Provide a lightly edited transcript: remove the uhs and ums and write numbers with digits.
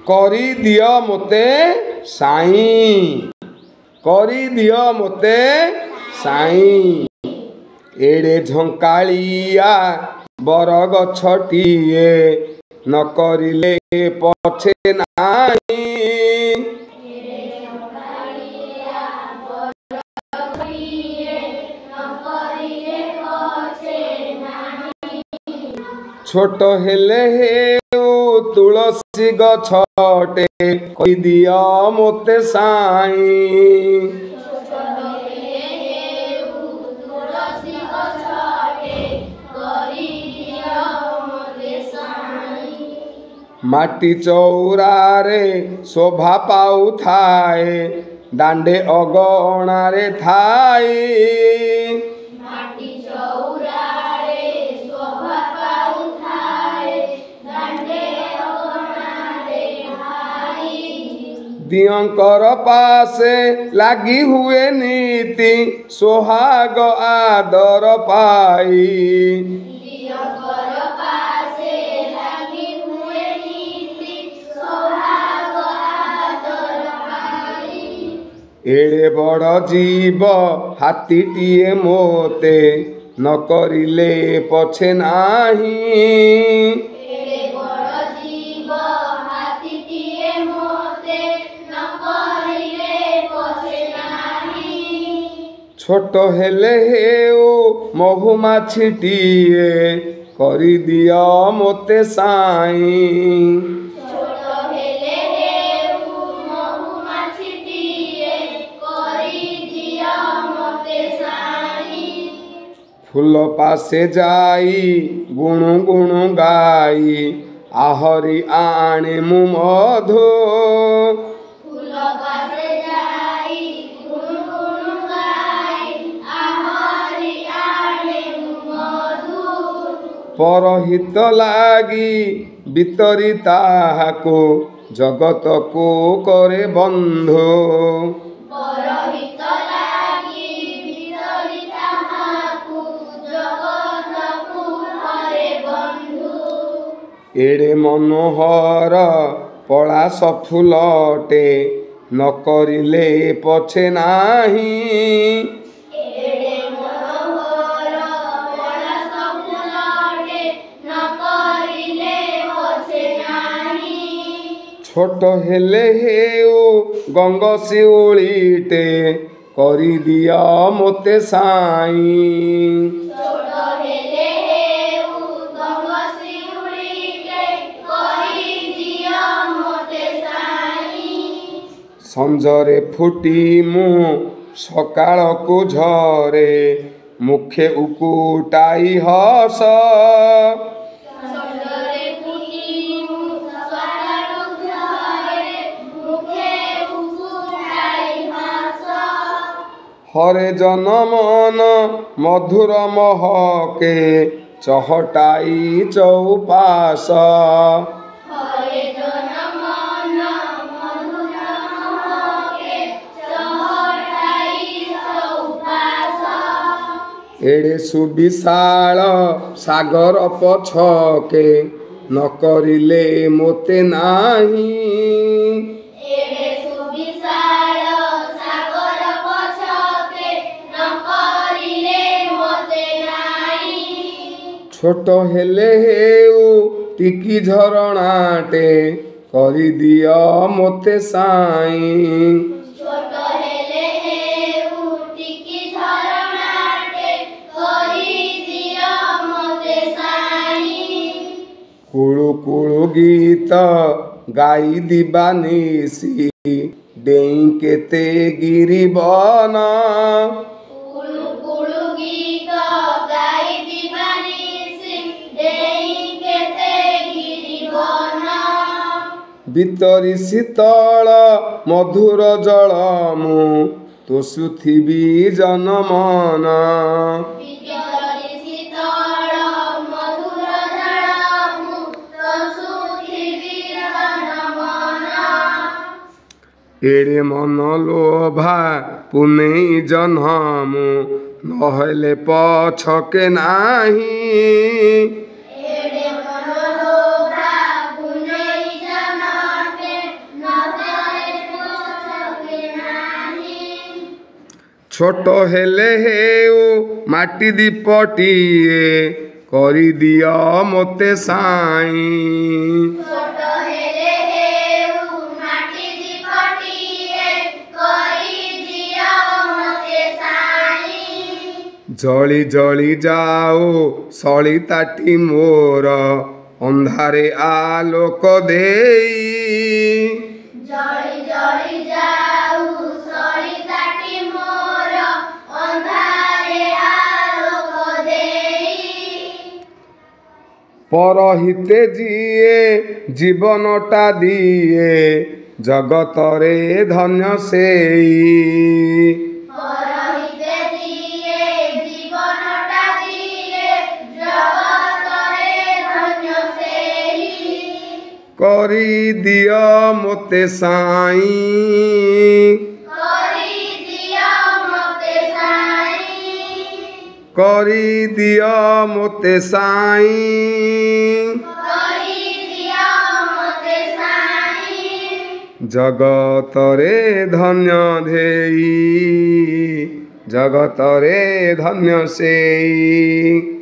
करी दियो मोते साईं, करी दियो मोते साईं। एड़े झंकालिया बर गछटिए न करिले पछे नाही। छोट हेले हेउ तुलसी गछटे कहि दियो मोते साईं। माटी चौरारे शोभा पाऊ थाए दांडे अगणारे थाई। दियंकर पासे लागी हुए नीति सोहाग आदर पाई। एड़े बड़ जीव हाथीटिए मोते न करिले पछे नाही। छोट हेले हेउ महुमाछिटिए करि दियो मोते साईं। फूल पासे जाई गुणु गुणु गाई आहरी आणे मु मधु। परहित लागी बितरी ताहाको जगत को करे बंधु। एड़े मनोहर पलाश फूलटे न करिले पछे नाही। छोट हेले हेउ गंगशिउळीटे करि दियो मोते साईं। संजरे फुटी मु सकाळ को झरे मुखे उकुटाई हस। हरे जनमन मधुर महके चहटाई चौपास। एड़े सुविशाल सागर पछके न करिले मोते नाही। छोट हेले हेउ टिकी झरणाटे करि दियो मोते साईं। कुळु कुळु गीत गाई दिबानिसी डेई केते गिरिबन। बितरी शीतल मधुर जल मु तोषुथिबी जनमन। एड़े मन लोभा पुनेई जन्मु नहले पछके नाही। ଛୋଟ ହେଲେ ହେଉ ମାଟି ଦୀପଟିଏ କରିଦିଅ ମୋତେ ସାଇଁ। ଛୋଟ ହେଲେ ହେଉ ମାଟି ଦୀପଟିଏ କରିଦିଅ ମୋତେ ସାଇଁ। ଜଳି ଜଳି ଯାଉ ସଳିତାଟି ମୋର ଅନ୍ଧାରେ ଆଲୋକ ଦେଇ। ଜଳି ଜଳି ଯାଉ ସଳିତାଟି ମୋର ଅନ୍ଧାରେ ଆଲୋକ ଦେଇ। ପରହିତେ ଯିଏ ଜୀବନଟା ଦିଏ ଜଗତରେ ଧନ୍ୟ ସେଇ। ପରହିତେ ଯିଏ ଜୀବନଟା ଦିଏ ଜଗତରେ ଧନ୍ୟ ସେଇ। କରିଦିଅ ମୋତେ ସାଇଁ। କରିଦିଅ ମୋତେ ସାଇଁ। କରିଦିଅ ମୋତେ ସାଇଁ। କରିଦିଅ ମୋତେ ସାଇଁ। ଜଗତରେ ଧନ୍ୟ ଧେଇ ଜଗତରେ ଧନ୍ୟ ସେଇ।